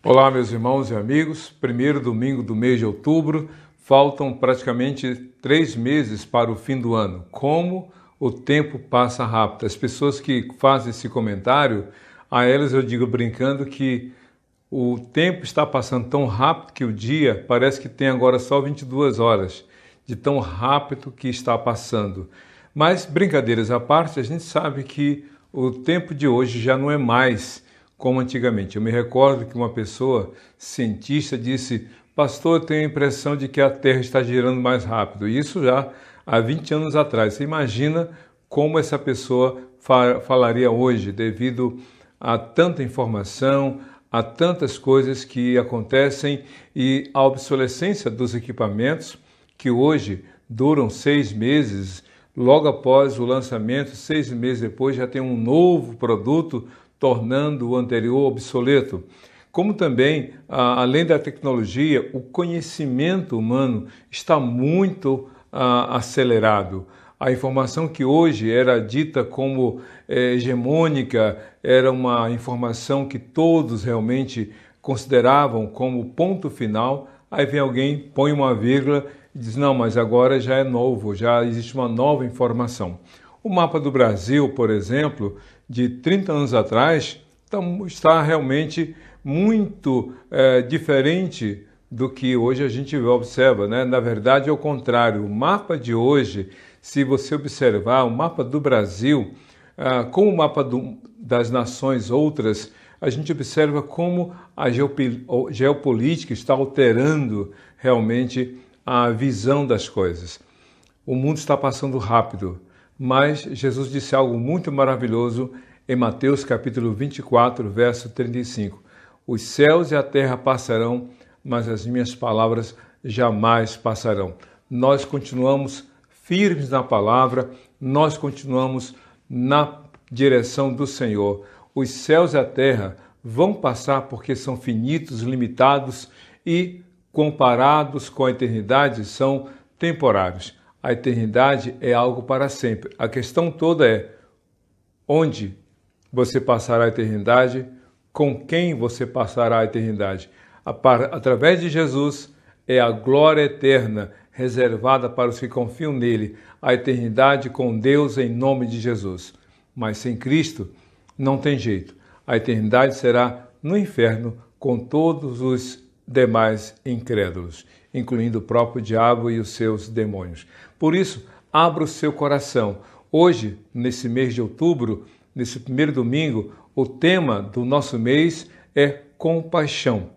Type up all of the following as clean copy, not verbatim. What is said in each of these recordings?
Olá, meus irmãos e amigos. Primeiro domingo do mês de outubro, faltam praticamente 3 meses para o fim do ano. Como o tempo passa rápido. As pessoas que fazem esse comentário, a elas eu digo brincando que o tempo está passando tão rápido que o dia parece que tem agora só 22 horas, de tão rápido que está passando. Mas, brincadeiras à parte, a gente sabe que o tempo de hoje já não é mais como antigamente. Eu me recordo que uma pessoa, cientista, disse: pastor, eu tenho a impressão de que a Terra está girando mais rápido. Isso já há 20 anos atrás. Você imagina como essa pessoa falaria hoje, devido a tanta informação, a tantas coisas que acontecem e a obsolescência dos equipamentos, que hoje duram 6 meses, logo após o lançamento, 6 meses depois já tem um novo produto, tornando o anterior obsoleto. Como também, além da tecnologia, o conhecimento humano está muito acelerado. A informação que hoje era dita como hegemônica, era uma informação que todos realmente consideravam como ponto final, aí vem alguém, põe uma vírgula e diz: não, mas agora já é novo, já existe uma nova informação. O mapa do Brasil, por exemplo, de 30 anos atrás, está realmente muito diferente do que hoje a gente observa, né? Na verdade, é o contrário. O mapa de hoje, se você observar, o mapa do Brasil, com o mapa das nações outras, a gente observa como a geopolítica está alterando realmente a visão das coisas. O mundo está passando rápido. Mas Jesus disse algo muito maravilhoso em Mateus capítulo 24, verso 35. Os céus e a terra passarão, mas as minhas palavras jamais passarão. Nós continuamos firmes na palavra, nós continuamos na direção do Senhor. Os céus e a terra vão passar porque são finitos, limitados e, comparados com a eternidade, são temporários. A eternidade é algo para sempre. A questão toda é onde você passará a eternidade, com quem você passará a eternidade. Através de Jesus é a glória eterna reservada para os que confiam nele, a eternidade com Deus em nome de Jesus. Mas sem Cristo não tem jeito. A eternidade será no inferno com todos os demais incrédulos, incluindo o próprio diabo e os seus demônios. Por isso, abra o seu coração. Hoje, nesse mês de outubro, nesse primeiro domingo, o tema do nosso mês é compaixão.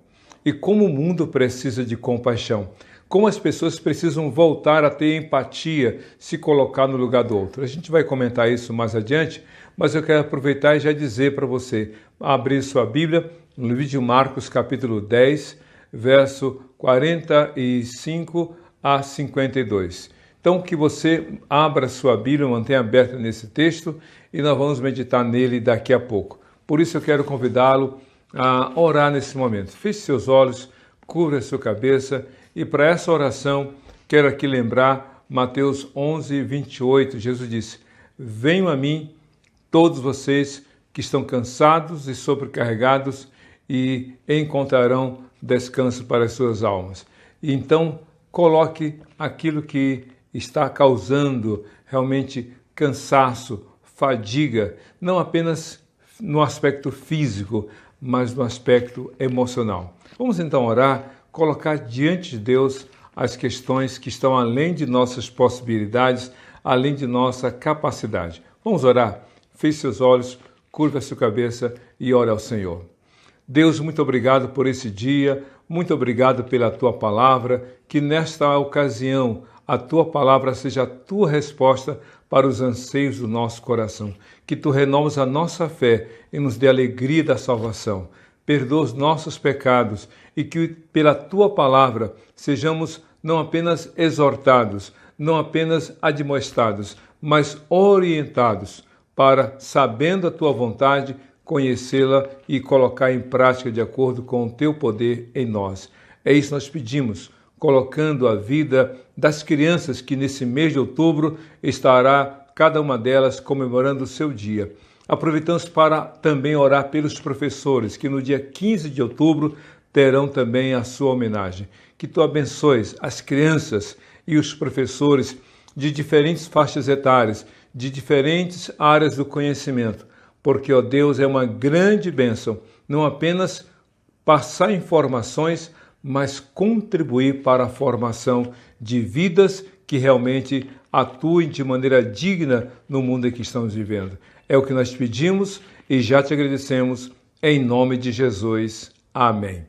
E como o mundo precisa de compaixão. Como as pessoas precisam voltar a ter empatia, se colocar no lugar do outro. A gente vai comentar isso mais adiante, mas eu quero aproveitar e já dizer para você, abrir sua Bíblia no livro de Marcos, capítulo 10, verso 45 a 52. Então, que você abra sua Bíblia, mantenha aberta nesse texto e nós vamos meditar nele daqui a pouco. Por isso eu quero convidá-lo a orar nesse momento. Feche seus olhos, cubra a sua cabeça e para essa oração quero aqui lembrar Mateus 11, 28. Jesus disse: venham a mim todos vocês que estão cansados e sobrecarregados e encontrarão descanso para as suas almas. E então coloque aquilo que está causando realmente cansaço, fadiga, não apenas no aspecto físico, mas no aspecto emocional. Vamos então orar, colocar diante de Deus as questões que estão além de nossas possibilidades, além de nossa capacidade. Vamos orar? Feche seus olhos, curva a sua cabeça e ore ao Senhor. Deus, muito obrigado por esse dia, muito obrigado pela Tua palavra, que nesta ocasião a Tua palavra seja a Tua resposta para os anseios do nosso coração, que Tu renovas a nossa fé e nos dê a alegria da salvação. Perdoa os nossos pecados e que pela Tua palavra sejamos não apenas exortados, não apenas admoestados, mas orientados para, sabendo a Tua vontade, conhecê-la e colocar em prática de acordo com o Teu poder em nós. É isso que nós pedimos, colocando a vida das crianças que nesse mês de outubro estará cada uma delas comemorando o seu dia. Aproveitamos para também orar pelos professores, que no dia 15 de outubro terão também a sua homenagem. Que tu abençoes as crianças e os professores de diferentes faixas etárias, de diferentes áreas do conhecimento, porque, ó Deus, é uma grande bênção, não apenas passar informações, mas contribuir para a formação de vidas que realmente atuem de maneira digna no mundo em que estamos vivendo. É o que nós pedimos e já te agradecemos, em nome de Jesus. Amém.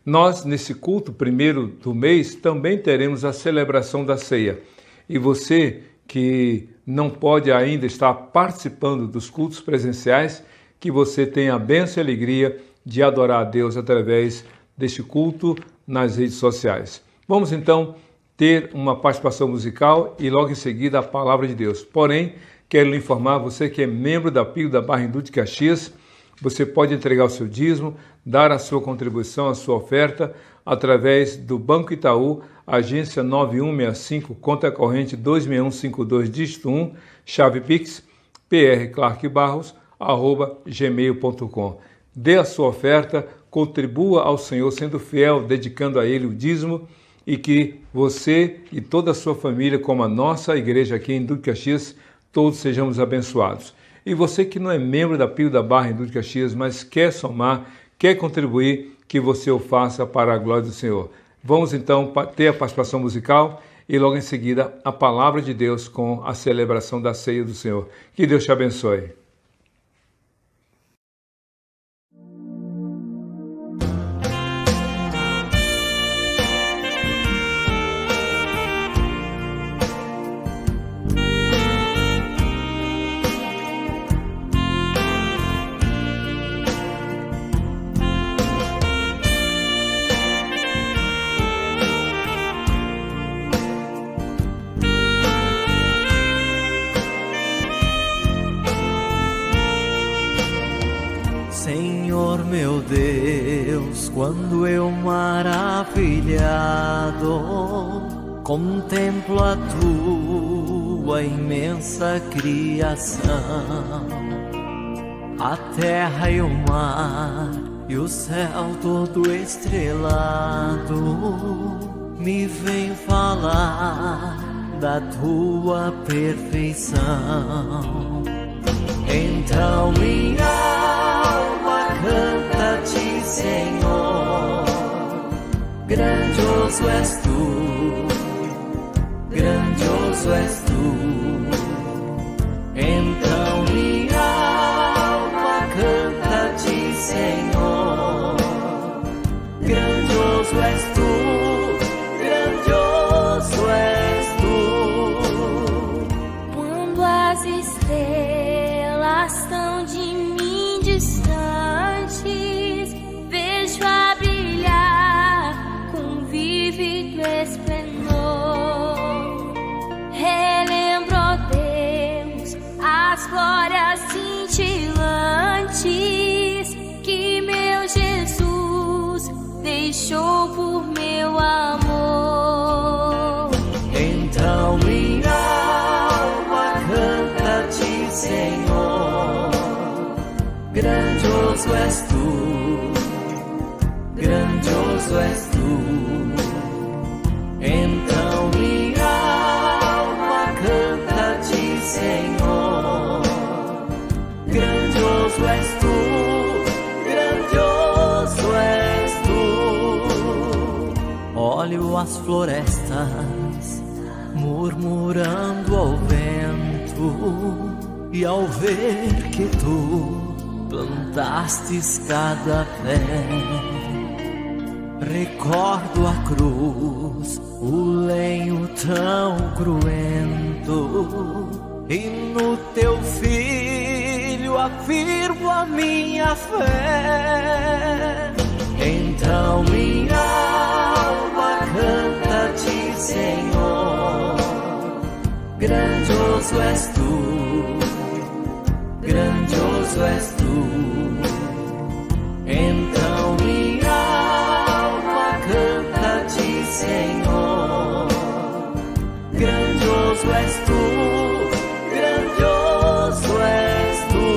Nós, nesse culto primeiro do mês, também teremos a celebração da ceia. E você que não pode ainda estar participando dos cultos presenciais, que você tenha a bênção e a alegria de adorar a Deus através deste culto nas redes sociais. Vamos então ter uma participação musical e logo em seguida a palavra de Deus. Porém, quero lhe informar, você que é membro da PIO da Barra Hindu de Caxias, você pode entregar o seu dízimo, dar a sua contribuição, a sua oferta, através do Banco Itaú, agência 9165, conta corrente 26152, dígito 1, chave Pix, prclarkbarros@gmail.com. Dê a sua oferta, contribua ao Senhor sendo fiel, dedicando a Ele o dízimo, e que você e toda a sua família, como a nossa igreja aqui em Duque Caxias, todos sejamos abençoados. E você que não é membro da PIO da Barra em Duque Caxias, mas quer somar, quer contribuir, que você o faça para a glória do Senhor. Vamos então ter a participação musical e logo em seguida a palavra de Deus com a celebração da ceia do Senhor. Que Deus te abençoe. Senhor meu Deus, quando eu maravilhado contemplo a tua imensa criação, a terra e o mar e o céu todo estrelado, me vem falar da tua perfeição. Então minha alma canta-te, Senhor, grandioso és tu, grandioso és tu. Então minha alma canta-te, Senhor, grandioso és tu, grandioso és tu. Quando as estrelas estão de mim distantes, vejo a brilhar com vívido esplendor. Relembro, ó Deus, as glórias cintilantes que meu Jesus deixou por meu amor. Então minha alma canta-te, Senhor, grandioso és tu, grandioso és tu. Então minha alma canta-te, Senhor, grandioso és tu, grandioso és tu. Olho as florestas murmurando ao vento, e ao ver que tu plantastes cada pé, recordo a cruz, o lenho tão cruento, e no teu filho afirmo a minha fé. Então minha alma canta-te, Senhor, grandioso és tu, grandioso és tu. Então minha alma canta-te, Senhor, grandioso és tu, grandioso és tu.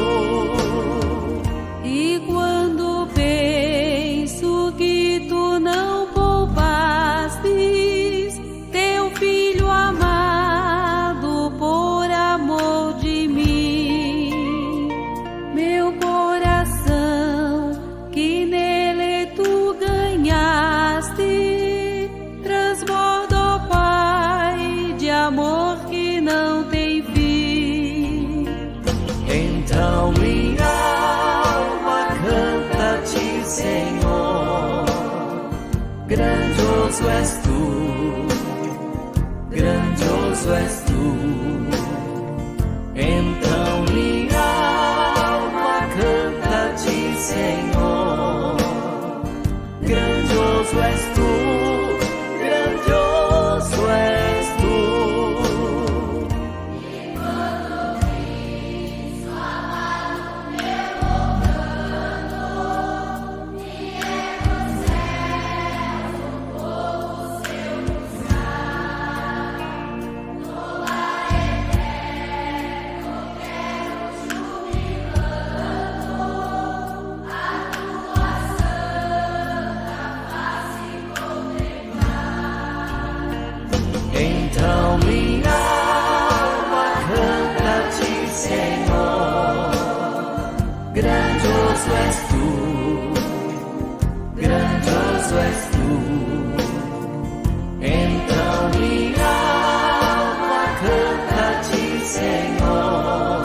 Senhor, grandioso és tu, grandioso és tu. Então minha alma canta-te, Senhor, grandioso és tu, grandioso és tu. Então minha alma canta-te, Senhor, grandioso és tu, grandioso és tu. Então minha alma canta-te, Senhor,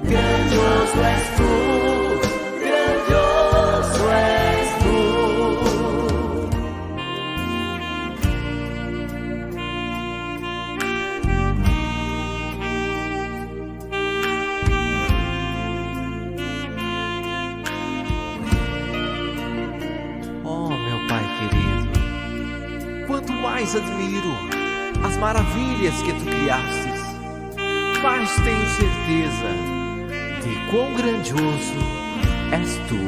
grandioso és tu, grandioso és tu. Oh, meu Pai querido, quanto mais admiro as maravilhas que tu criastes, mais tenho certeza de quão grandioso és tu.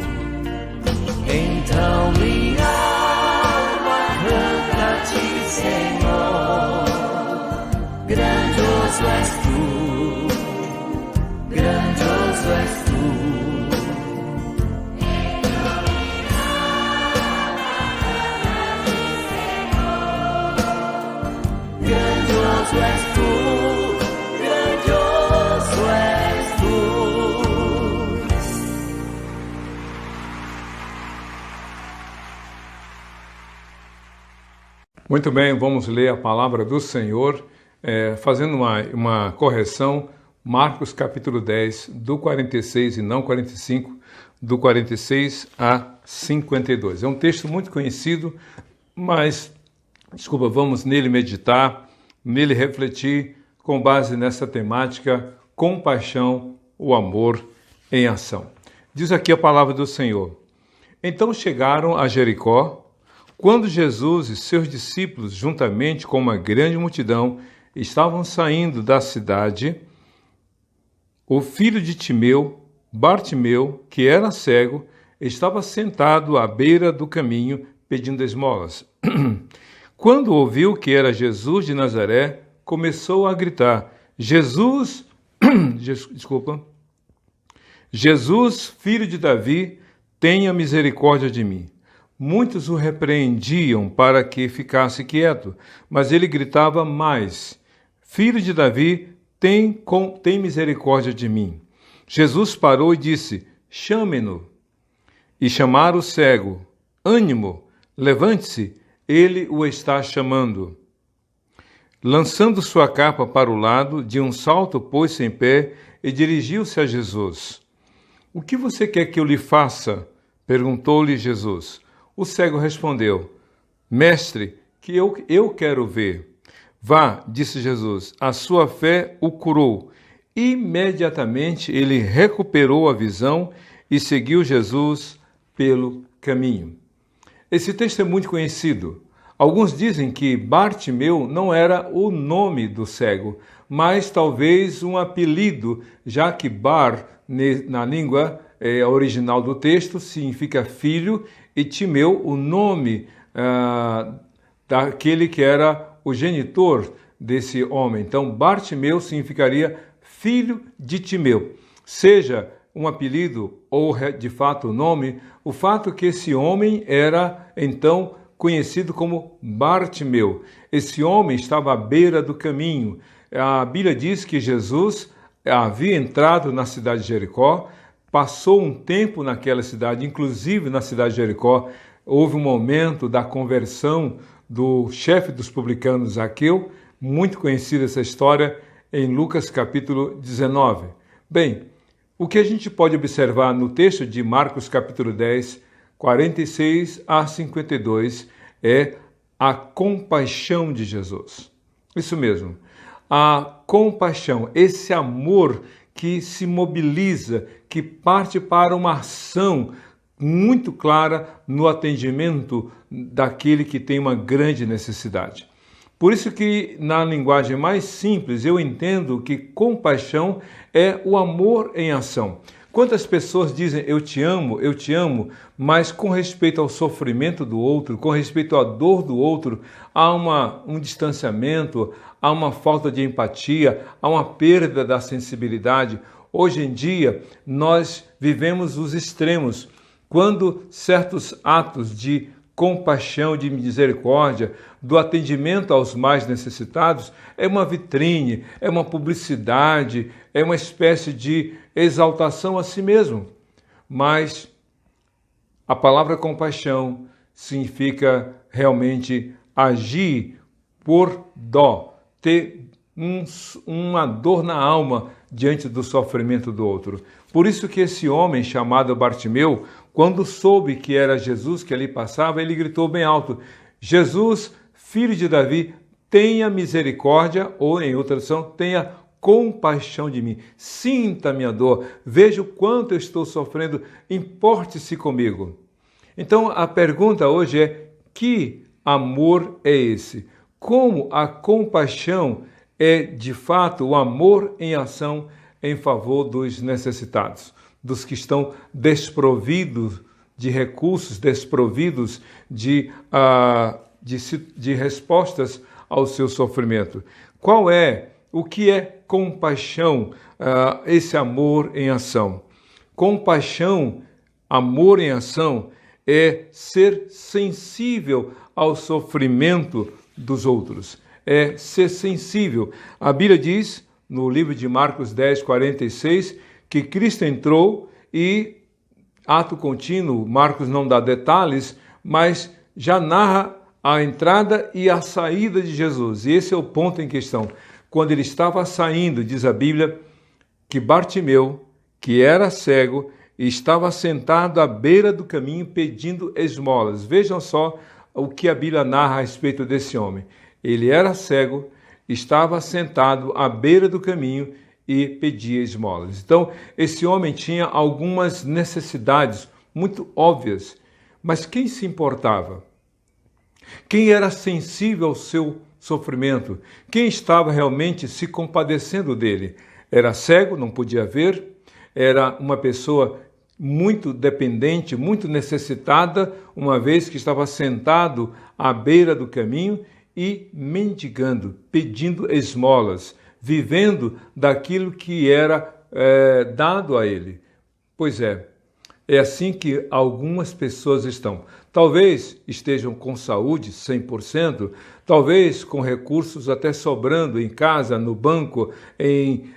Então minha alma canta-te, Senhor, grandioso és tu, grandioso és tu. Grandioso és tu, grandioso és tu. Muito bem, vamos ler a palavra do Senhor, fazendo uma correção. Marcos capítulo 10, do 46 e não 45, do 46 a 52. É um texto muito conhecido, mas, vamos nele meditar, nele refletir, com base nessa temática, compaixão, o amor em ação. Diz aqui a palavra do Senhor. Então chegaram a Jericó, quando Jesus e seus discípulos, juntamente com uma grande multidão, estavam saindo da cidade, o filho de Timeu, Bartimeu, que era cego, estava sentado à beira do caminho pedindo esmolas. Quando ouviu que era Jesus de Nazaré, começou a gritar: Jesus, filho de Davi, tenha misericórdia de mim. Muitos o repreendiam para que ficasse quieto, mas ele gritava mais: Filho de Davi, tem misericórdia de mim. Jesus parou e disse: Chame-no. E chamaram o cego: Ânimo, levante-se, ele o está chamando. Lançando sua capa para o lado, de um salto pôs-se em pé e dirigiu-se a Jesus. O que você quer que eu lhe faça? Perguntou-lhe Jesus. O cego respondeu: Mestre, que eu quero ver. Vá, disse Jesus, a sua fé o curou. Imediatamente ele recuperou a visão e seguiu Jesus pelo caminho. Esse texto é muito conhecido. Alguns dizem que Bartimeu não era o nome do cego, mas talvez um apelido, já que Bar, na língua original do texto, significa filho, e Timeu, o nome daquele que era o genitor desse homem. Então, Bartimeu significaria filho de Timeu. Seja um apelido ou, de fato, o nome, o fato é que esse homem era, então, conhecido como Bartimeu. Esse homem estava à beira do caminho. A Bíblia diz que Jesus havia entrado na cidade de Jericó, passou um tempo naquela cidade, inclusive na cidade de Jericó, houve um momento da conversão do chefe dos publicanos Zaqueu, muito conhecida essa história em Lucas capítulo 19. Bem, o que a gente pode observar no texto de Marcos capítulo 10, 46 a 52, é a compaixão de Jesus. Isso mesmo, a compaixão, esse amor que se mobiliza, que parte para uma ação muito clara no atendimento daquele que tem uma grande necessidade. Por isso que, na linguagem mais simples, eu entendo que compaixão é o amor em ação. Quantas pessoas dizem eu te amo, mas com respeito ao sofrimento do outro, com respeito à dor do outro, há um distanciamento, há uma falta de empatia, há uma perda da sensibilidade. Hoje em dia, nós vivemos os extremos, quando certos atos de compaixão, de misericórdia, do atendimento aos mais necessitados, é uma vitrine, é uma publicidade, é uma espécie de exaltação a si mesmo. Mas a palavra compaixão significa realmente agir por dó, ter uma dor na alma diante do sofrimento do outro. Por isso que esse homem chamado Bartimeu, quando soube que era Jesus que ali passava, ele gritou bem alto: Jesus, filho de Davi, tenha misericórdia, ou em outra tradução, tenha compaixão de mim. Sinta a minha dor, veja o quanto eu estou sofrendo, importe-se comigo. Então a pergunta hoje é: que amor é esse? Como a compaixão é de fato o amor em ação em favor dos necessitados, dos que estão desprovidos de recursos, desprovidos de respostas ao seu sofrimento. O que é compaixão, esse amor em ação? Compaixão, amor em ação, é ser sensível ao sofrimento dos outros, é ser sensível. A Bíblia diz, no livro de Marcos 10, 46, que Cristo entrou e, ato contínuo, Marcos não dá detalhes, mas já narra a entrada e a saída de Jesus. E esse é o ponto em questão. Quando ele estava saindo, diz a Bíblia, que Bartimeu, que era cego, estava sentado à beira do caminho pedindo esmolas. Vejam só o que a Bíblia narra a respeito desse homem. Ele era cego, estava sentado à beira do caminho e pedia esmolas. Então, esse homem tinha algumas necessidades muito óbvias, mas quem se importava? Quem era sensível ao seu sofrimento? Quem estava realmente se compadecendo dele? Era cego, não podia ver, era uma pessoa muito dependente, muito necessitada, uma vez que estava sentado à beira do caminho e mendigando, pedindo esmolas, vivendo daquilo que era dado a ele. Pois é assim que algumas pessoas estão. Talvez estejam com saúde 100%, talvez com recursos até sobrando em casa, no banco, em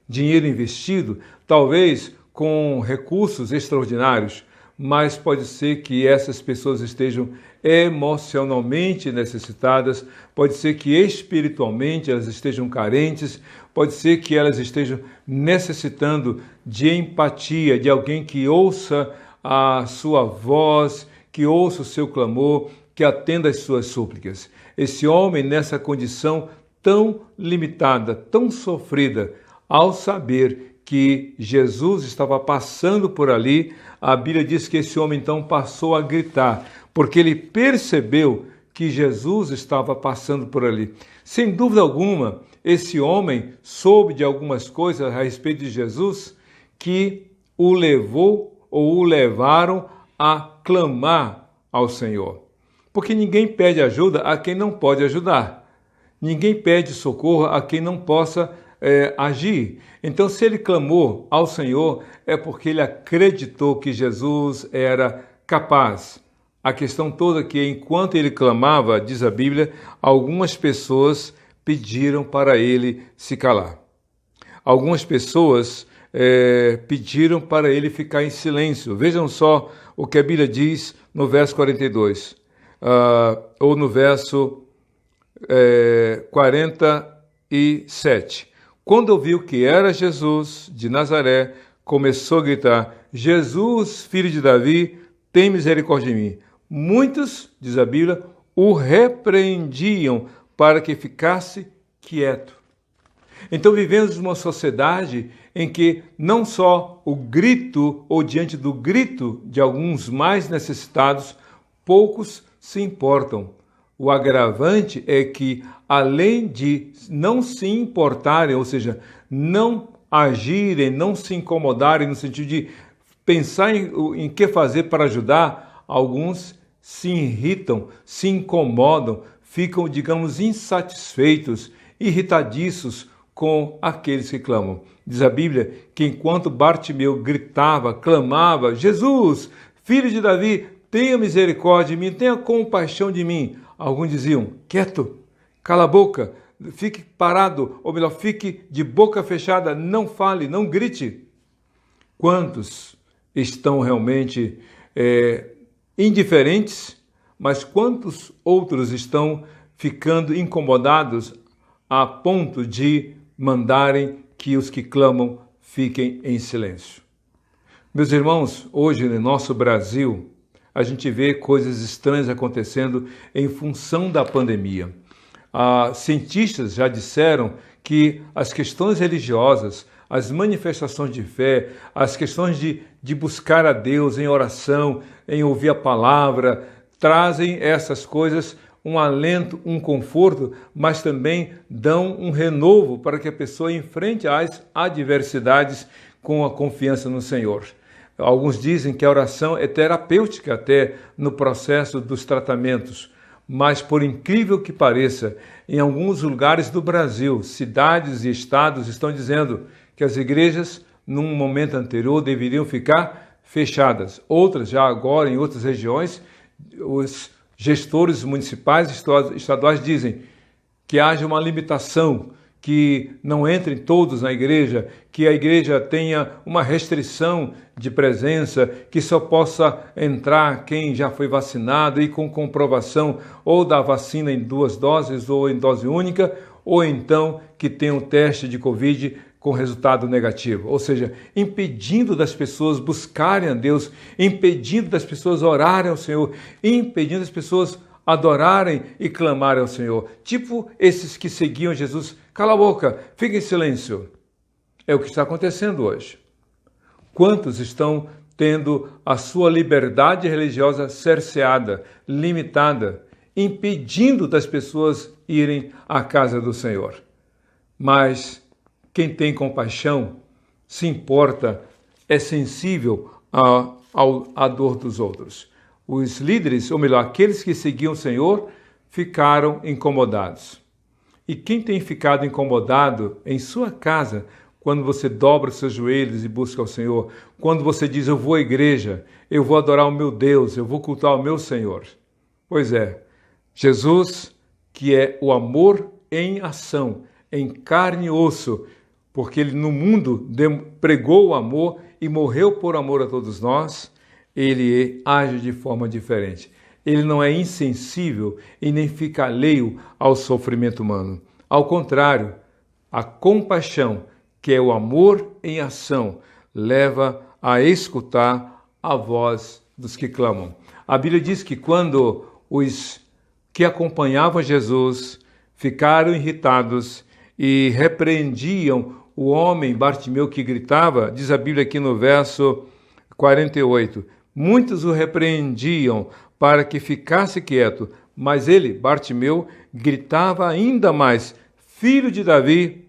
dinheiro investido, talvez com recursos extraordinários, mas pode ser que essas pessoas estejam emocionalmente necessitadas, pode ser que espiritualmente elas estejam carentes, pode ser que elas estejam necessitando de empatia, de alguém que ouça a sua voz, que ouça o seu clamor, que atenda às suas súplicas. Esse homem, nessa condição tão limitada, tão sofrida, ao saber que Jesus estava passando por ali, a Bíblia diz que esse homem então passou a gritar, porque ele percebeu que Jesus estava passando por ali. Sem dúvida alguma, esse homem soube de algumas coisas a respeito de Jesus que o levou ou o levaram a clamar ao Senhor. Porque ninguém pede ajuda a quem não pode ajudar. Ninguém pede socorro a quem não possa agir. Então, se ele clamou ao Senhor, é porque ele acreditou que Jesus era capaz. A questão toda é que, enquanto ele clamava, diz a Bíblia, algumas pessoas pediram para ele se calar. Algumas pessoas pediram para ele ficar em silêncio. Vejam só o que a Bíblia diz no verso 42, ou no verso 47. Quando ouviu que era Jesus de Nazaré, começou a gritar: Jesus, filho de Davi, tem misericórdia de mim. Muitos, diz a Bíblia, o repreendiam para que ficasse quieto. Então vivemos uma sociedade em que não só o grito, ou diante do grito de alguns mais necessitados, poucos se importam. O agravante é que, além de não se importarem, ou seja, não agirem, não se incomodarem no sentido de pensar em que fazer para ajudar, alguns se irritam, se incomodam, ficam, digamos, insatisfeitos, irritadiços com aqueles que clamam. Diz a Bíblia que enquanto Bartimeu gritava, clamava, Jesus, filho de Davi, tenha misericórdia de mim, tenha compaixão de mim. Alguns diziam, quieto, cala a boca, fique parado, ou melhor, fique de boca fechada, não fale, não grite. Quantos estão realmente indiferentes, mas quantos outros estão ficando incomodados a ponto de mandarem que os que clamam fiquem em silêncio? Meus irmãos, hoje no nosso Brasil, a gente vê coisas estranhas acontecendo em função da pandemia. Cientistas já disseram que as questões religiosas, as manifestações de fé, as questões de buscar a Deus em oração, em ouvir a palavra, trazem essas coisas um alento, um conforto, mas também dão um renovo para que a pessoa enfrente as adversidades com a confiança no Senhor. Alguns dizem que a oração é terapêutica até no processo dos tratamentos, mas por incrível que pareça, em alguns lugares do Brasil, cidades e estados estão dizendo que as igrejas, num momento anterior, deveriam ficar fechadas. Outras, já agora, em outras regiões, os gestores municipais e estaduais dizem que haja uma limitação, que não entrem todos na igreja, que a igreja tenha uma restrição de presença, que só possa entrar quem já foi vacinado e com comprovação ou da vacina em 2 doses ou em dose única, ou então que tenha um teste de Covid com resultado negativo. Ou seja, impedindo das pessoas buscarem a Deus, impedindo das pessoas orarem ao Senhor, impedindo das pessoas adorarem e clamarem ao Senhor. Tipo esses que seguiam Jesus. Cala a boca, fica em silêncio. É o que está acontecendo hoje. Quantos estão tendo a sua liberdade religiosa cerceada, limitada, impedindo das pessoas irem à casa do Senhor? Mas quem tem compaixão se importa, é sensível à dor dos outros. Os líderes, ou melhor, aqueles que seguiam o Senhor, ficaram incomodados. E quem tem ficado incomodado em sua casa, quando você dobra os seus joelhos e busca o Senhor, quando você diz, eu vou à igreja, eu vou adorar o meu Deus, eu vou cultuar o meu Senhor? Pois é, Jesus, que é o amor em ação, em carne e osso, porque ele no mundo pregou o amor e morreu por amor a todos nós, ele age de forma diferente. Ele não é insensível e nem fica alheio ao sofrimento humano. Ao contrário, a compaixão, que é o amor em ação, leva a escutar a voz dos que clamam. A Bíblia diz que quando os que acompanhavam Jesus ficaram irritados e repreendiam o homem Bartimeu que gritava, diz a Bíblia aqui no verso 48, muitos o repreendiam para que ficasse quieto, mas ele, Bartimeu, gritava ainda mais, filho de Davi,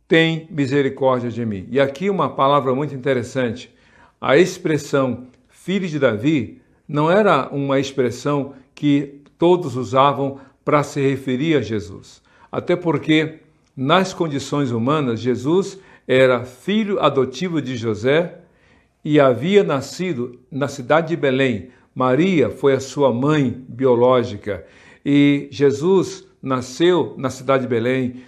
tem misericórdia de mim. E aqui uma palavra muito interessante, a expressão filho de Davi não era uma expressão que todos usavam para se referir a Jesus, até porque nas condições humanas, Jesus era filho adotivo de José e havia nascido na cidade de Belém. Maria foi a sua mãe biológica e Jesus nasceu na cidade de Belém,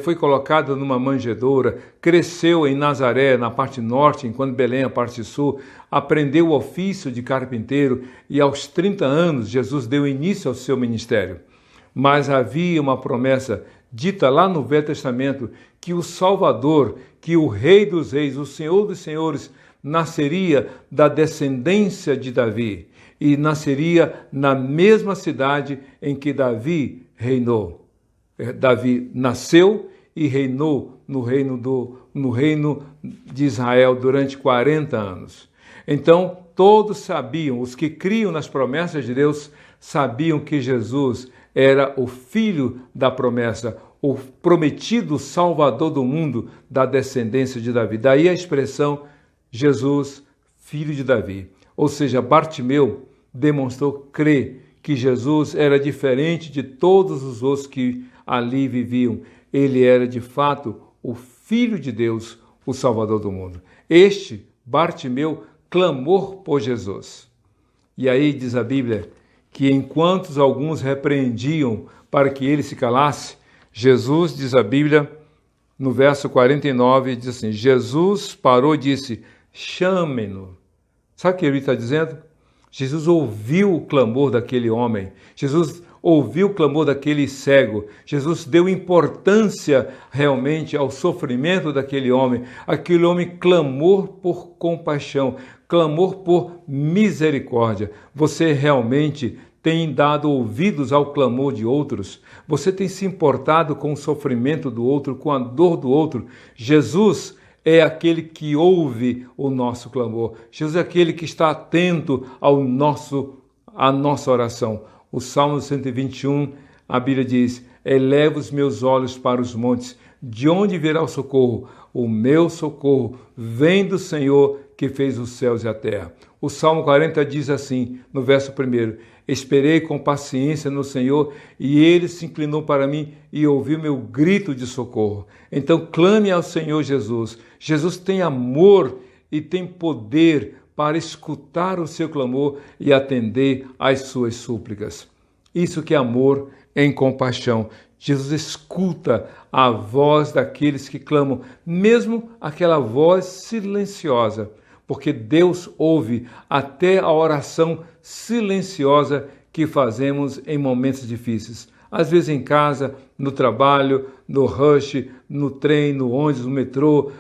foi colocado numa manjedoura, cresceu em Nazaré, na parte norte, enquanto Belém, a parte sul, aprendeu o ofício de carpinteiro e aos 30 anos Jesus deu início ao seu ministério. Mas havia uma promessa dita lá no Velho Testamento que o Salvador, que o Rei dos Reis, o Senhor dos Senhores, nasceria da descendência de Davi e nasceria na mesma cidade em que Davi reinou. Davi nasceu e reinou no reino de Israel durante 40 anos. Então, todos sabiam, os que criam nas promessas de Deus, sabiam que Jesus era o filho da promessa, o prometido Salvador do mundo da descendência de Davi. Daí a expressão Jesus, filho de Davi. Ou seja, Bartimeu demonstrou crer que Jesus era diferente de todos os outros que ali viviam. Ele era, de fato, o Filho de Deus, o Salvador do mundo. Este, Bartimeu, clamou por Jesus. E aí diz a Bíblia que enquanto alguns repreendiam para que ele se calasse, Jesus, diz a Bíblia, no verso 49, diz assim, Jesus parou e disse, chamem-no. Sabe o que ele está dizendo? Jesus ouviu o clamor daquele homem. Jesus ouviu o clamor daquele cego. Jesus deu importância realmente ao sofrimento daquele homem. Aquele homem clamou por compaixão, clamor por misericórdia. Você realmente tem dado ouvidos ao clamor de outros? Você tem se importado com o sofrimento do outro, com a dor do outro? Jesus é aquele que ouve o nosso clamor. Jesus é aquele que está atento à nossa oração. O Salmo 121, a Bíblia diz, eleva os meus olhos para os montes. De onde virá o socorro? O meu socorro vem do Senhor que fez os céus e a terra. O Salmo 40 diz assim, no verso 1, esperei com paciência no Senhor e ele se inclinou para mim e ouviu meu grito de socorro. Então clame ao Senhor Jesus. Jesus tem amor e tem poder para escutar o seu clamor e atender às suas súplicas. Isso que é amor em compaixão. Jesus escuta a voz daqueles que clamam, mesmo aquela voz silenciosa, porque Deus ouve até a oração silenciosa que fazemos em momentos difíceis. Às vezes em casa, no trabalho, no rush, no trem, no ônibus, no metrô,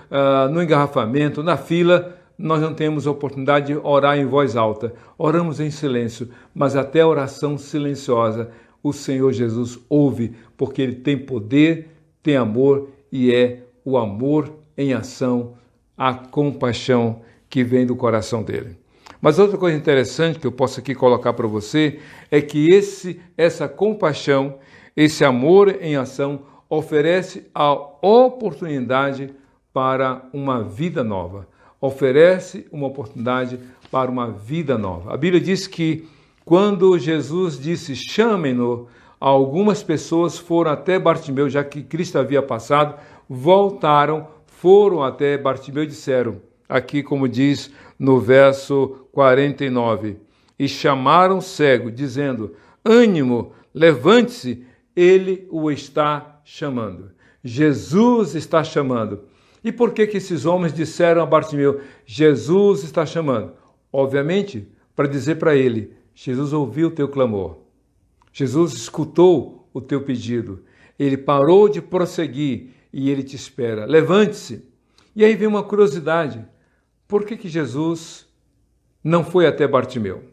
no engarrafamento, na fila, nós não temos oportunidade de orar em voz alta. Oramos em silêncio, mas até a oração silenciosa o Senhor Jesus ouve, porque Ele tem poder, tem amor e é o amor em ação, a compaixão que vem do coração dele. Mas outra coisa interessante que eu posso aqui colocar para você é que essa compaixão, esse amor em ação, oferece a oportunidade para uma vida nova. Oferece uma oportunidade para uma vida nova. A Bíblia diz que quando Jesus disse, chamem-no, algumas pessoas foram até Bartimeu, já que Cristo havia passado, voltaram, foram até Bartimeu e disseram, aqui como diz no verso 49, e chamaram o cego, dizendo, ânimo, levante-se, ele o está chamando. Jesus está chamando. E por que esses homens disseram a Bartimeu, Jesus está chamando? Obviamente, para dizer para ele, Jesus ouviu o teu clamor. Jesus escutou o teu pedido. Ele parou de prosseguir e ele te espera. Levante-se. E aí vem uma curiosidade. Por que Jesus não foi até Bartimeu?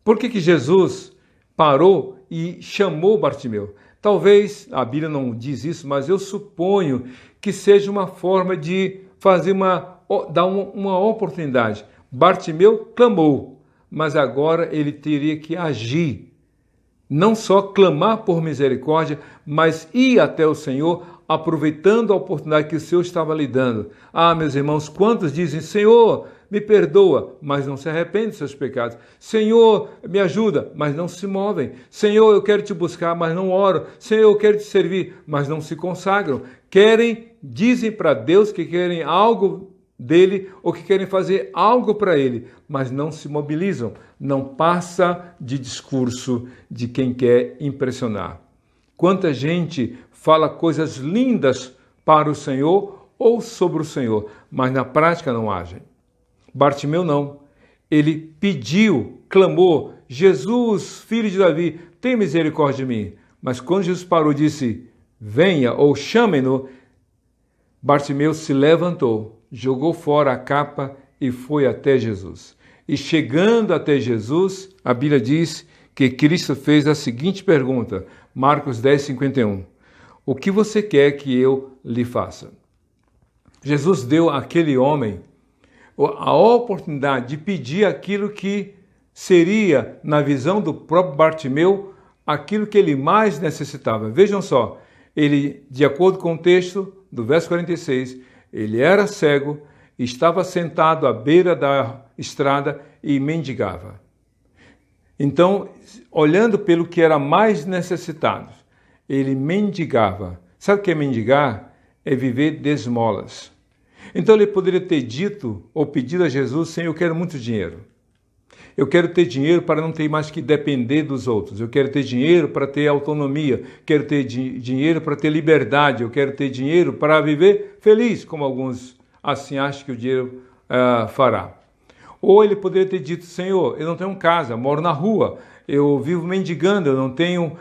Por que Jesus parou e chamou Bartimeu? Talvez, a Bíblia não diz isso, mas eu suponho que seja uma forma de dar uma oportunidade. Bartimeu clamou, mas agora ele teria que agir. Não só clamar por misericórdia, mas ir até o Senhor, aproveitando a oportunidade que o Senhor estava lhe dando. Ah, meus irmãos, quantos dizem, Senhor, me perdoa, mas não se arrependem dos seus pecados. Senhor, me ajuda, mas não se movem. Senhor, eu quero te buscar, mas não oro. Senhor, eu quero te servir, mas não se consagram. Dizem para Deus que querem algo dele ou que querem fazer algo para ele, mas não se mobilizam. Não passa de discurso de quem quer impressionar. Quanta gente fala coisas lindas para o Senhor ou sobre o Senhor, mas na prática não agem. Bartimeu não. Ele pediu, clamou, Jesus, filho de Davi, tem misericórdia de mim. Mas quando Jesus parou e disse, venha ou chamem-no, Bartimeu se levantou jogou fora a capa e foi até Jesus. E chegando até Jesus, a Bíblia diz que Cristo fez a seguinte pergunta, Marcos 10:51. O que você quer que eu lhe faça? Jesus deu àquele homem a oportunidade de pedir aquilo que seria, na visão do próprio Bartimeu, aquilo que ele mais necessitava. Vejam só, ele, de acordo com o texto do verso 46, ele era cego, estava sentado à beira da estrada e mendigava. Então, olhando pelo que era mais necessitado, ele mendigava. Sabe o que é mendigar? É viver de esmolas. Então ele poderia ter dito ou pedido a Jesus: Senhor, eu quero muito dinheiro. Eu quero ter dinheiro para não ter mais que depender dos outros. Eu quero ter dinheiro para ter autonomia. Quero ter dinheiro para ter liberdade. Eu quero ter dinheiro para viver feliz, como alguns assim acham que o dinheiro fará. Ou ele poderia ter dito: Senhor, eu não tenho casa, moro na rua, eu vivo mendigando, eu não tenho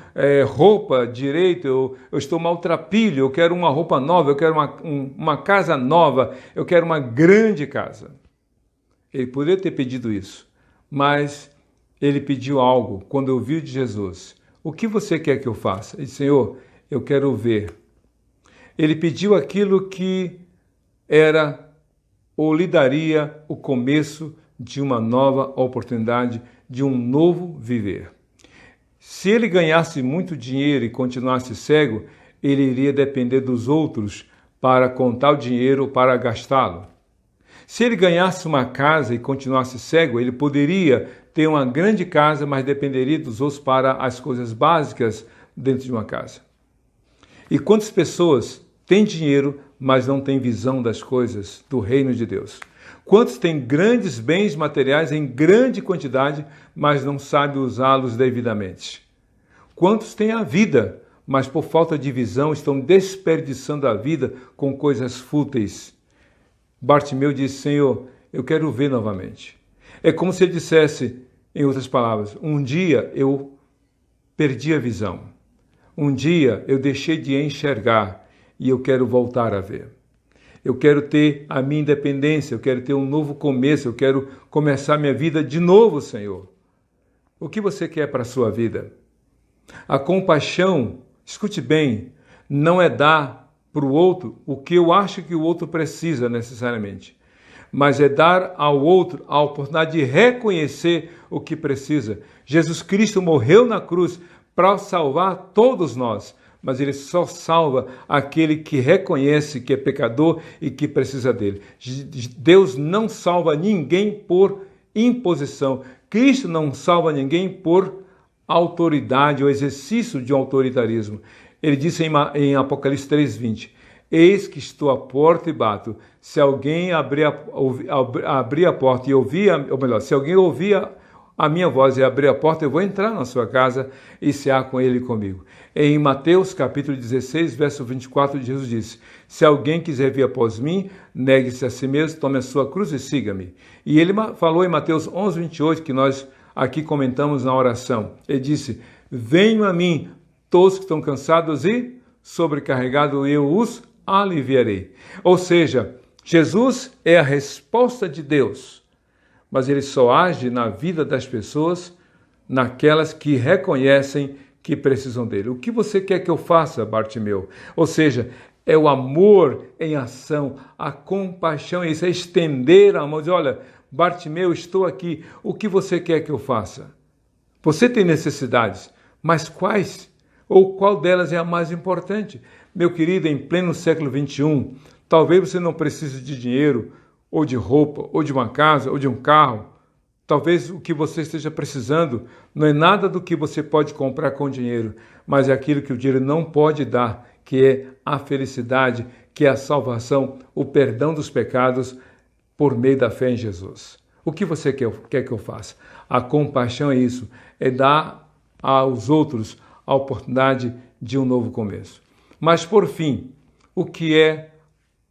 roupa direito, eu estou maltrapilho, eu quero uma roupa nova, eu quero uma casa nova, eu quero uma grande casa. Ele poderia ter pedido isso, mas ele pediu algo quando ouviu de Jesus. O que você quer que eu faça? Ele disse: Senhor, eu quero ver. Ele pediu aquilo que era ou lhe daria o começo de uma nova oportunidade, de um novo viver. Se ele ganhasse muito dinheiro e continuasse cego, ele iria depender dos outros para contar o dinheiro ou para gastá-lo. Se ele ganhasse uma casa e continuasse cego, ele poderia ter uma grande casa, mas dependeria dos outros para as coisas básicas dentro de uma casa. E quantas pessoas têm dinheiro, mas não têm visão das coisas do reino de Deus? Quantos têm grandes bens materiais em grande quantidade, mas não sabem usá-los devidamente? Quantos têm a vida, mas por falta de visão estão desperdiçando a vida com coisas fúteis? Bartimeu disse: Senhor, eu quero ver novamente. É como se ele dissesse, em outras palavras: um dia eu perdi a visão. Um dia eu deixei de enxergar e eu quero voltar a ver. Eu quero ter a minha independência, eu quero ter um novo começo, eu quero começar minha vida de novo, Senhor. O que você quer para a sua vida? A compaixão, escute bem, não é dar para o outro o que eu acho que o outro precisa necessariamente, mas é dar ao outro a oportunidade de reconhecer o que precisa. Jesus Cristo morreu na cruz para salvar todos nós, mas ele só salva aquele que reconhece que é pecador e que precisa dele. Deus não salva ninguém por imposição. Cristo não salva ninguém por autoridade ou exercício de um autoritarismo. Ele disse em Apocalipse 3:20, eis que estou à porta e bato. Se alguém abrir a porta e ouvir, ou melhor, se alguém ouvir a minha voz e abrir a porta, eu vou entrar na sua casa e cear com ele e comigo. Em Mateus capítulo 16, verso 24, Jesus disse: se alguém quiser vir após mim, negue-se a si mesmo, tome a sua cruz e siga-me. E ele falou em Mateus 11, 28, que nós aqui comentamos na oração. Ele disse: venham a mim, todos que estão cansados e sobrecarregados, eu os aliviarei. Ou seja, Jesus é a resposta de Deus, mas ele só age na vida das pessoas, naquelas que reconhecem que precisam dele. O que você quer que eu faça, Bartimeu? Ou seja, é o amor em ação, a compaixão, isso é estender a mão, dizer: olha, Bartimeu, estou aqui, o que você quer que eu faça? Você tem necessidades, mas quais? Ou qual delas é a mais importante? Meu querido, em pleno século XXI, talvez você não precise de dinheiro, ou de roupa, ou de uma casa, ou de um carro. Talvez o que você esteja precisando não é nada do que você pode comprar com dinheiro, mas é aquilo que o dinheiro não pode dar, que é a felicidade, que é a salvação, o perdão dos pecados por meio da fé em Jesus. O que você quer que eu faça? A compaixão é isso, é dar aos outros a oportunidade de um novo começo. Mas, por fim, o que é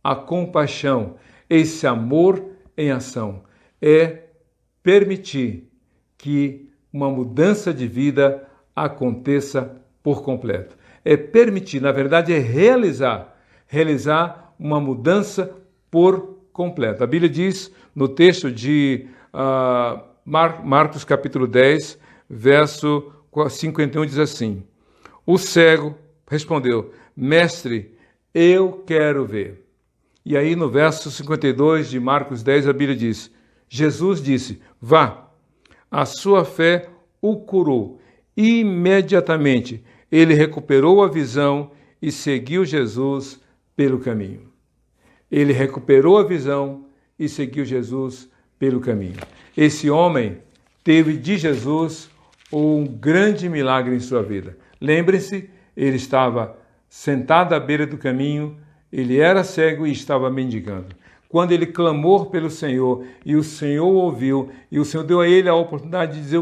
a compaixão? Esse amor em ação é permitir que uma mudança de vida aconteça por completo. É permitir, na verdade, é realizar uma mudança por completa. A Bíblia diz no texto de Marcos capítulo 10, verso 51, diz assim: o cego respondeu: mestre, eu quero ver. E aí no verso 52 de Marcos 10, a Bíblia diz: Jesus disse: vá, a sua fé o curou. Imediatamente ele recuperou a visão e seguiu Jesus pelo caminho. Ele recuperou a visão e seguiu Jesus pelo caminho. Esse homem teve de Jesus um grande milagre em sua vida. Lembre-se, ele estava sentado à beira do caminho, ele era cego e estava mendigando. Quando ele clamou pelo Senhor e o Senhor ouviu, e o Senhor deu a ele a oportunidade de dizer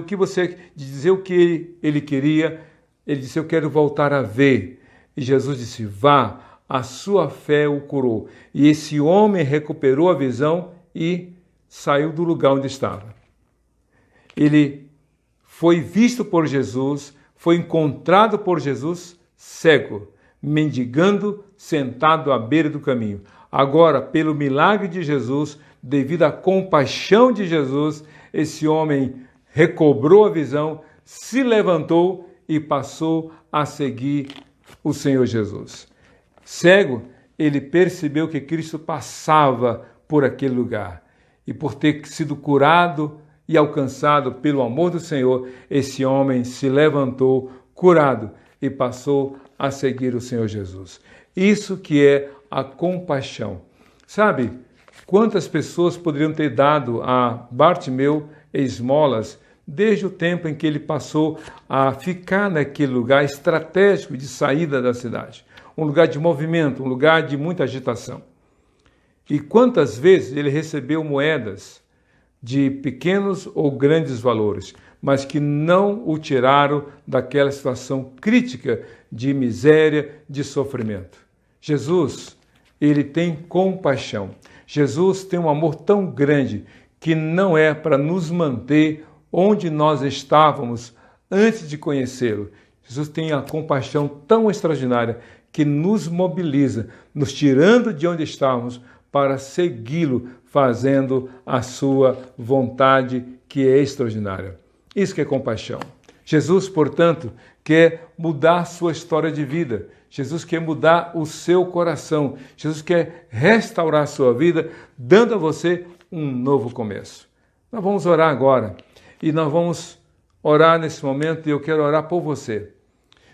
o que ele queria, ele disse: eu quero voltar a ver. E Jesus disse: vá, a sua fé o curou. E esse homem recuperou a visão e saiu do lugar onde estava. Ele foi visto por Jesus, foi encontrado por Jesus cego, mendigando, sentado à beira do caminho. Agora, pelo milagre de Jesus, devido à compaixão de Jesus, esse homem recobrou a visão, se levantou e passou a seguir o Senhor Jesus. Cego, ele percebeu que Cristo passava por aquele lugar. E por ter sido curado e alcançado pelo amor do Senhor, esse homem se levantou curado e passou a seguir o Senhor Jesus. Isso que é a compaixão. Sabe, quantas pessoas poderiam ter dado a Bartimeu esmolas desde o tempo em que ele passou a ficar naquele lugar estratégico de saída da cidade. Um lugar de movimento, um lugar de muita agitação. E quantas vezes ele recebeu moedas de pequenos ou grandes valores, mas que não o tiraram daquela situação crítica de miséria, de sofrimento. Jesus, ele tem compaixão. Jesus tem um amor tão grande que não é para nos manter onde nós estávamos antes de conhecê-lo. Jesus tem a compaixão tão extraordinária que nos mobiliza, nos tirando de onde estávamos para segui-lo, fazendo a sua vontade, que é extraordinária. Isso que é compaixão. Jesus, portanto, quer mudar a sua história de vida. Jesus quer mudar o seu coração. Jesus quer restaurar a sua vida, dando a você um novo começo. Nós vamos orar agora. E nós vamos orar nesse momento, e eu quero orar por você.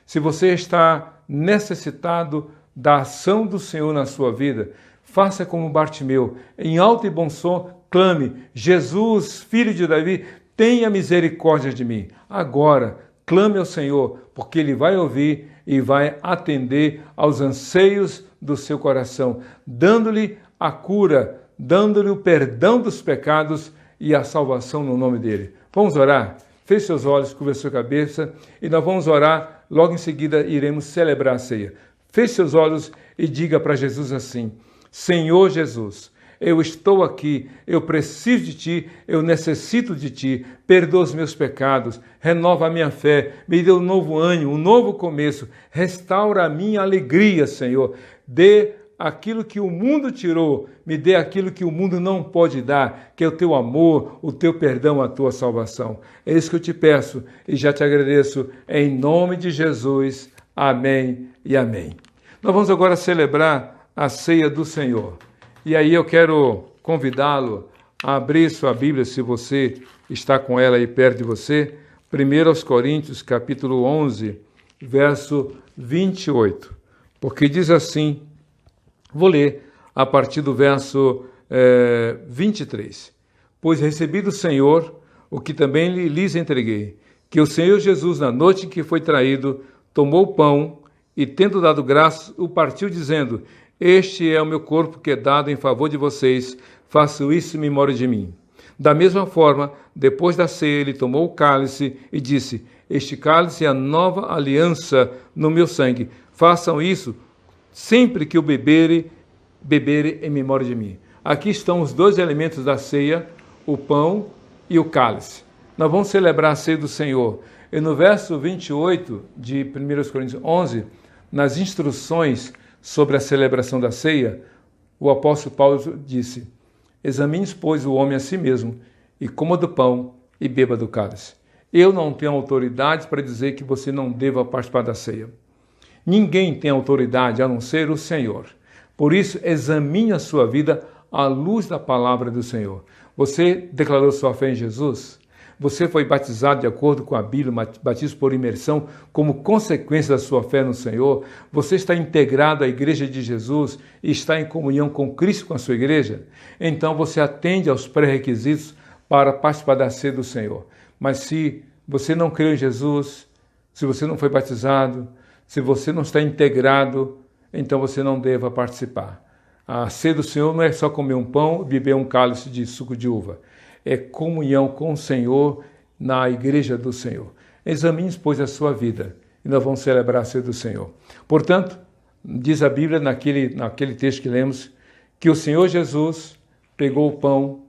Se você está necessitado da ação do Senhor na sua vida, faça como Bartimeu, em alto e bom som, clame: Jesus, filho de Davi, tenha misericórdia de mim. Agora, clame ao Senhor, porque Ele vai ouvir e vai atender aos anseios do seu coração, dando-lhe a cura, dando-lhe o perdão dos pecados e a salvação no nome dEle. Vamos orar? Feche seus olhos, curva sua cabeça e nós vamos orar. Logo em seguida iremos celebrar a ceia. Feche seus olhos e diga para Jesus assim: Senhor Jesus, eu estou aqui, eu preciso de Ti, eu necessito de Ti, perdoa os meus pecados, renova a minha fé, me dê um novo ânimo, um novo começo, restaura a minha alegria, Senhor, dê aquilo que o mundo tirou, me dê aquilo que o mundo não pode dar, que é o Teu amor, o Teu perdão, a Tua salvação. É isso que eu te peço e já te agradeço, em nome de Jesus, amém e amém. Nós vamos agora celebrar a ceia do Senhor. E aí eu quero convidá-lo a abrir sua Bíblia, se você está com ela aí perto de você, 1 Coríntios, capítulo 11, verso 28. Porque diz assim, vou ler a partir do verso 23. Pois recebi do Senhor o que também lhes entreguei, que o Senhor Jesus, na noite em que foi traído, tomou o pão e, tendo dado graças, o partiu, dizendo: Este é o meu corpo que é dado em favor de vocês, façam isso em memória de mim. Da mesma forma, depois da ceia, ele tomou o cálice e disse: Este cálice é a nova aliança no meu sangue. Façam isso sempre que o beberem em memória de mim. Aqui estão os dois elementos da ceia, o pão e o cálice. Nós vamos celebrar a ceia do Senhor. E no verso 28 de 1 Coríntios 11, nas instruções sobre a celebração da ceia, o apóstolo Paulo disse: Examine, pois, o homem a si mesmo, e coma do pão e beba do cálice. Eu não tenho autoridade para dizer que você não deva participar da ceia. Ninguém tem autoridade a não ser o Senhor. Por isso, examine a sua vida à luz da palavra do Senhor. Você declarou sua fé em Jesus? Você foi batizado de acordo com a Bíblia, batismo por imersão, como consequência da sua fé no Senhor? Você está integrado à igreja de Jesus e está em comunhão com Cristo, com a sua igreja? Então você atende aos pré-requisitos para participar da ceia do Senhor. Mas se você não creu em Jesus, se você não foi batizado, se você não está integrado, então você não deva participar. A ceia do Senhor não é só comer um pão e beber um cálice de suco de uva. É comunhão com o Senhor na igreja do Senhor. Examine, pois, a sua vida e nós vamos celebrar a ceia do Senhor. Portanto, diz a Bíblia naquele texto que lemos, que o Senhor Jesus pegou o pão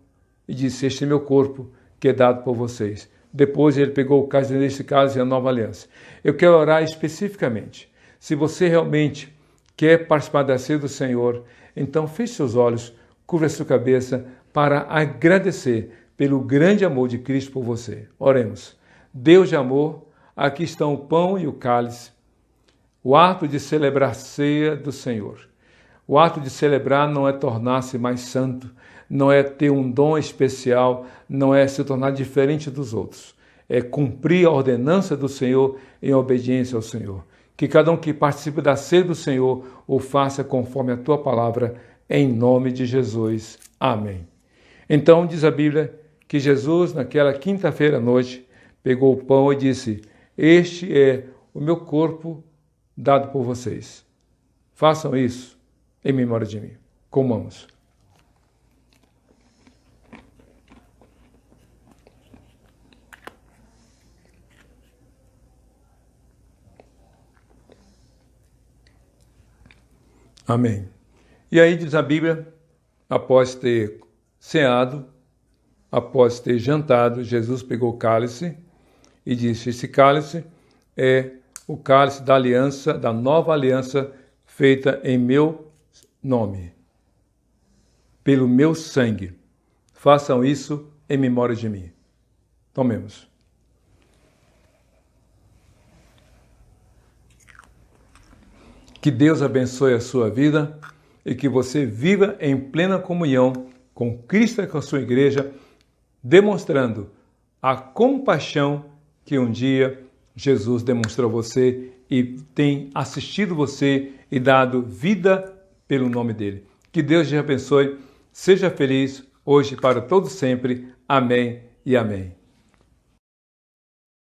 e disse: este é meu corpo que é dado por vocês. Depois ele pegou o cálice, nesse caso é a nova aliança. Eu quero orar especificamente. Se você realmente quer participar da ceia do Senhor, então feche seus olhos, cubra a sua cabeça para agradecer pelo grande amor de Cristo por você. Oremos. Deus de amor, aqui estão o pão e o cálice, o ato de celebrar a ceia do Senhor. O ato de celebrar não é tornar-se mais santo, não é ter um dom especial, não é se tornar diferente dos outros. É cumprir a ordenança do Senhor em obediência ao Senhor. Que cada um que participe da ceia do Senhor o faça conforme a tua palavra, em nome de Jesus. Amém. Então diz a Bíblia que Jesus, naquela quinta-feira à noite, pegou o pão e disse: este é o meu corpo dado por vocês. Façam isso em memória de mim. Comamos. Amém. E aí diz a Bíblia, após ter ceado, após ter jantado, Jesus pegou o cálice e disse: esse cálice é o cálice da aliança, da nova aliança feita em meu nome, pelo meu sangue. Façam isso em memória de mim. Tomemos. Que Deus abençoe a sua vida e que você viva em plena comunhão com Cristo e com a sua igreja, demonstrando a compaixão que um dia Jesus demonstrou a você e tem assistido você e dado vida pelo nome dele. Que Deus te abençoe, seja feliz hoje e para todo sempre. Amém e amém.